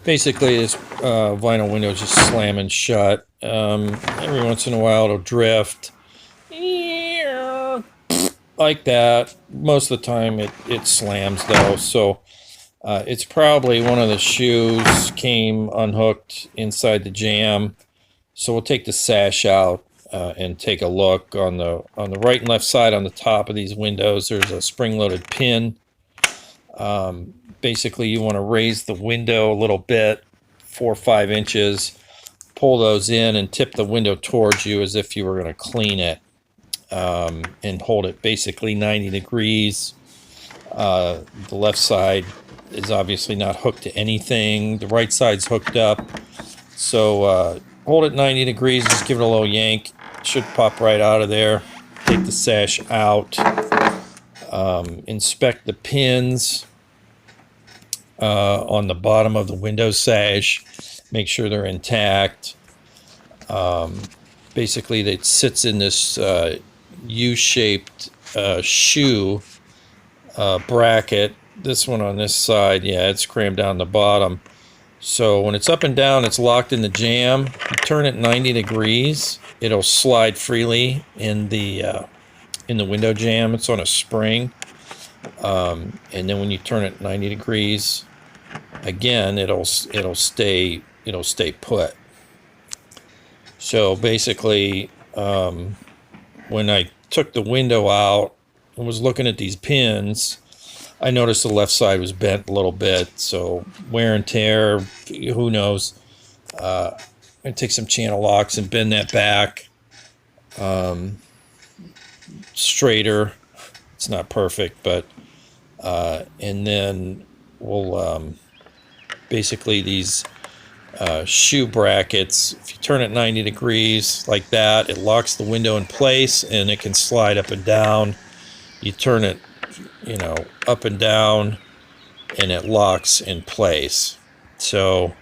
Basically, this vinyl window is just slamming shut. Every once in a while it'll drift. Like that. Most of the time it slams though, so it's probably one of the shoes came unhooked inside the jamb. So we'll take the sash out and take a look on the right and left side on the top of these windows. There's a spring-loaded pin. Basically, you want to raise the window a little bit, 4 or 5 inches. Pull those in and tip the window towards you as if you were going to clean it, and hold it basically 90 degrees. The left side is obviously not hooked to anything. The right side's hooked up. So hold it 90 degrees, just give it a little yank. It should pop right out of there. Take the sash out. Inspect the pins on the bottom of the window sash. Make sure they're intact. Basically, it sits in this U-shaped shoe bracket. This one on this side, yeah, it's crammed down the bottom. So when it's up and down, it's locked in the jamb. You turn it 90 degrees, it'll slide freely in the window jamb. It's on a spring. And then when you turn it 90 degrees, again, it'll stay put. So basically, when I took the window out and was looking at these pins, I noticed the left side was bent a little bit. So wear and tear, who knows? I'm gonna take some channel locks and bend that back straighter. It's not perfect, but and then we'll basically these shoe brackets, if you turn it 90 degrees like that, it locks the window in place and it can slide up and down. You turn it, up and down and it locks in place. So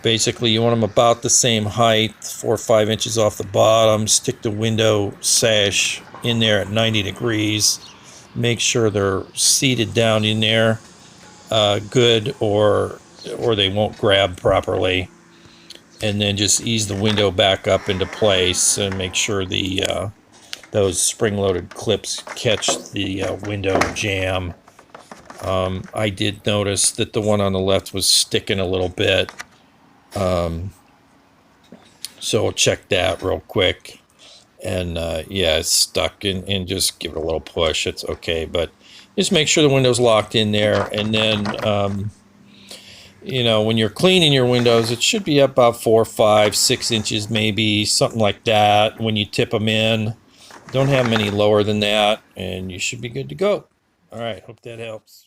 basically you want them about the same height, 4 or 5 inches off the bottom. Stick the window sash in there at 90 degrees. Make sure they're seated down in there good, or they won't grab properly. And then just ease the window back up into place and make sure those spring-loaded clips catch the window jamb. I did notice that the one on the left was sticking a little bit. So I'll check that real quick. And yeah, it's stuck, and just give it a little push. It's okay, but just make sure the window's locked in there. And then, when you're cleaning your windows, it should be up about 4, 5, 6 inches, maybe something like that. When you tip them in, don't have them any lower than that, and you should be good to go. All right, hope that helps.